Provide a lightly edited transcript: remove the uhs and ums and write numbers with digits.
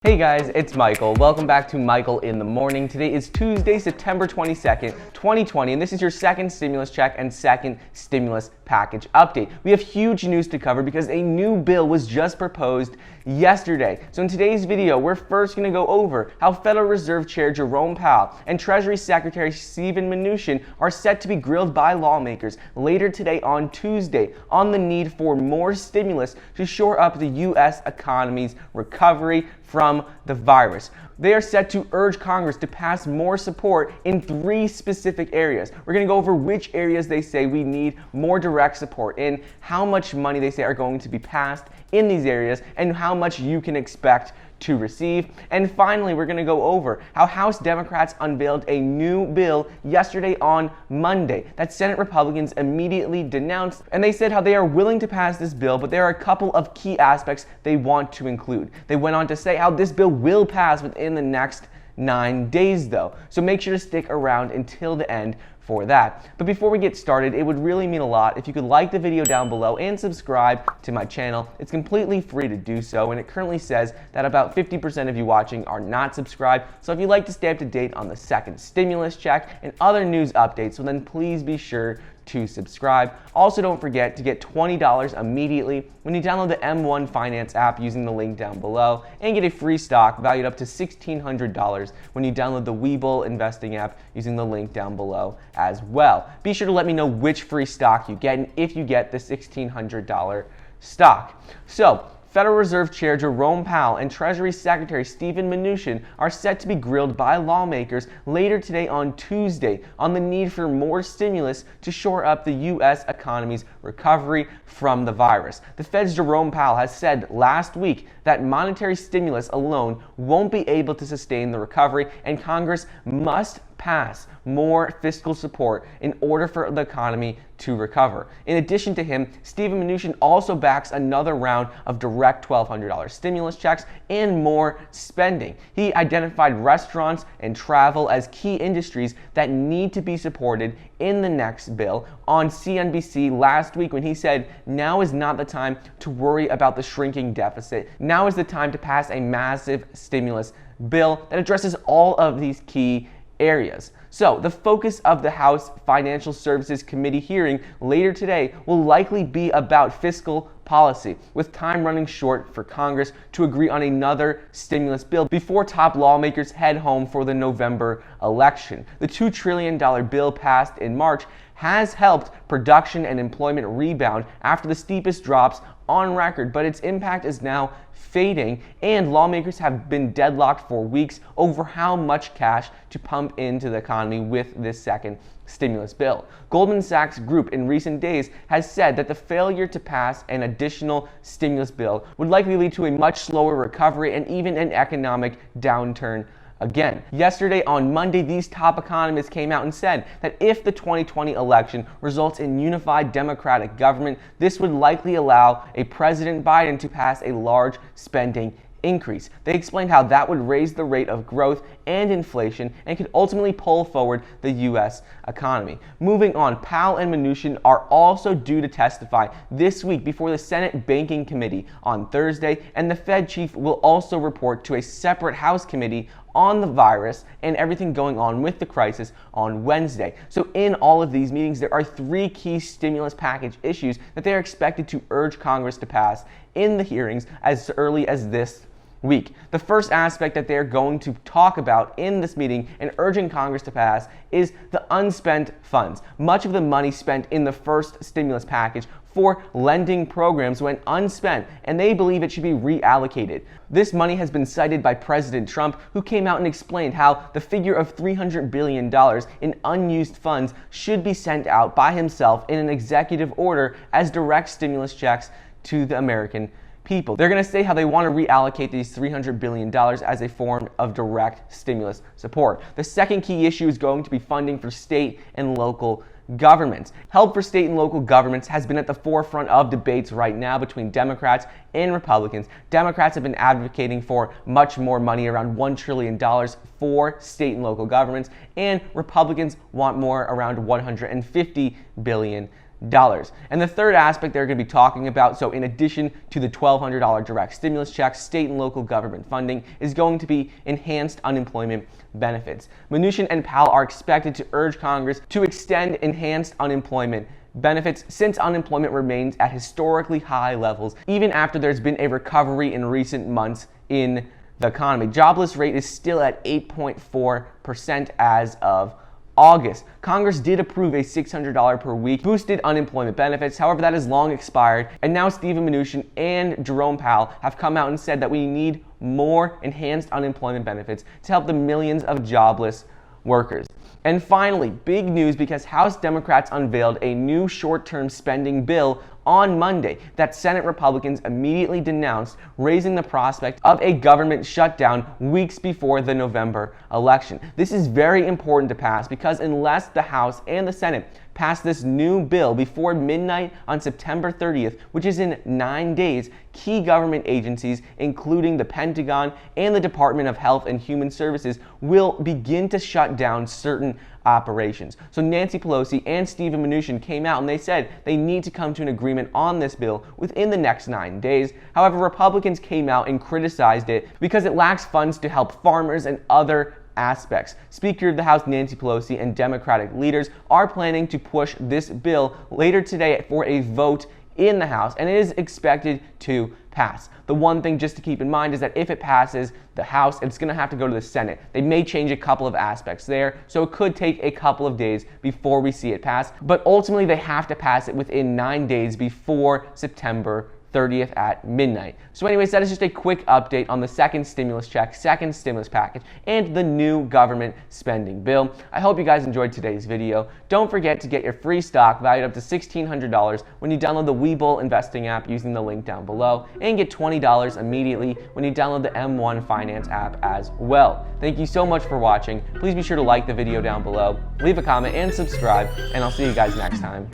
Hey guys, it's Michael. Welcome back to Michael in the Morning. Today is Tuesday, September 22nd, 2020, and this is your second stimulus check and second stimulus package update. We have huge news to cover because a new bill was just proposed yesterday. So in today's video, we're first going to go over how Federal Reserve Chair Jerome Powell and Treasury Secretary Mnuchin are set to be grilled by lawmakers later today on Tuesday on the need for more stimulus to shore up the U.S. economy's recovery from the virus. They are set to urge Congress to pass more support in three specific areas. We're going to go over which areas they say we need more direct support in, how much money they say are going to be passed in these areas, and how much you can expect to receive. And finally, we're going to go over how House Democrats unveiled a new bill yesterday on Monday that Senate Republicans immediately denounced, and they said how they are willing to pass this bill, but there are a couple of key aspects they want to include. They went on to say how this bill will pass within the next 9 days though, so make sure to stick around until the end for that. But before we get started, it would really mean a lot if you could like the video down below and subscribe to my channel. It's completely free to do so, and it currently says that about 50% of you watching are not subscribed. So if you'd like to stay up to date on the second stimulus check and other news updates, well then please be sure to subscribe. Also, don't forget to get $20 immediately when you download the M1 Finance app using the link down below, and get a free stock valued up to $1,600 when you download the Webull investing app using the link down below as well. Be sure to let me know which free stock you get and if you get the $1,600 stock. So, Federal Reserve Chair Jerome Powell and Treasury Secretary Mnuchin are set to be grilled by lawmakers later today on Tuesday on the need for more stimulus to shore up the U.S. economy's recovery from the virus. The Fed's Jerome Powell has said last week that monetary stimulus alone won't be able to sustain the recovery, and Congress must pass more fiscal support in order for the economy to recover. In addition to him, Mnuchin also backs another round of direct $1,200 stimulus checks and more spending. He identified restaurants and travel as key industries that need to be supported in the next bill on CNBC last week when he said, "Now is not the time to worry about the shrinking deficit. Now is the time to pass a massive stimulus bill that addresses all of these key areas." So, the focus of the House Financial Services Committee hearing later today will likely be about fiscal policy, with time running short for Congress to agree on another stimulus bill before top lawmakers head home for the November election. The $2 trillion bill passed in March has helped production and employment rebound after the steepest drops on record, but its impact is now fading, and lawmakers have been deadlocked for weeks over how much cash to pump into the economy with this second stimulus bill. Goldman Sachs Group in recent days has said that the failure to pass an additional stimulus bill would likely lead to a much slower recovery and even an economic downturn again. Yesterday on Monday, these top economists came out and said that if the 2020 election results in unified Democratic government, this would likely allow a President Biden to pass a large spending increase. They explained how that would raise the rate of growth and inflation and could ultimately pull forward the U.S. economy. Moving on, Powell and Mnuchin are also due to testify this week before the Senate Banking Committee on Thursday, and the Fed chief will also report to a separate House committee on the virus and everything going on with the crisis on Wednesday. So in all of these meetings, there are three key stimulus package issues that they are expected to urge Congress to pass in the hearings as early as this week. The first aspect that they're going to talk about in this meeting and urging Congress to pass is the unspent funds. Much of the money spent in the first stimulus package for lending programs went unspent, and they believe it should be reallocated. This money has been cited by President Trump, who came out and explained how the figure of $300 billion in unused funds should be sent out by himself in an executive order as direct stimulus checks to the American people. They're going to say how they want to reallocate these $300 billion as a form of direct stimulus support. The second key issue is going to be funding for state and local governments. Help for state and local governments has been at the forefront of debates right now between Democrats and Republicans. Democrats have been advocating for much more money, around $1 trillion for state and local governments, and Republicans want more, around $150 billion. And the third aspect they're going to be talking about, so in addition to the $1,200 direct stimulus checks, state and local government funding is going to be enhanced unemployment benefits. Mnuchin and Powell are expected to urge Congress to extend enhanced unemployment benefits since unemployment remains at historically high levels even after there's been a recovery in recent months in the economy. Jobless rate is still at 8.4% as of August. Congress did approve a $600 per week boosted unemployment benefits. However, that has long expired, and now Stephen Mnuchin and Jerome Powell have come out and said that we need more enhanced unemployment benefits to help the millions of jobless workers. And finally, big news because House Democrats unveiled a new short-term spending bill on Monday that Senate Republicans immediately denounced, raising the prospect of a government shutdown weeks before the November election. This is very important to pass because unless the House and the Senate pass this new bill before midnight on September 30th, which is in 9 days, key government agencies, including the Pentagon and the Department of Health and Human Services, will begin to shut down certain operations. So Nancy Pelosi and Stephen Mnuchin came out and they said they need to come to an agreement on this bill within the next 9 days. However, Republicans came out and criticized it because it lacks funds to help farmers and other aspects. Speaker of the House Nancy Pelosi and Democratic leaders are planning to push this bill later today for a vote in the House, and it is expected to pass. The one thing just to keep in mind is that if it passes the House, it's going to have to go to the Senate. They may change a couple of aspects there, so it could take a couple of days before we see it pass, but ultimately they have to pass it within 9 days before September 30th at midnight. So anyways, that is just a quick update on the second stimulus check, second stimulus package, and the new government spending bill. I hope you guys enjoyed today's video. Don't forget to get your free stock valued up to $1,600 when you download the Webull investing app using the link down below, and get $20 immediately when you download the M1 Finance app as well. Thank you so much for watching. Please be sure to like the video down below, leave a comment, and subscribe, and I'll see you guys next time.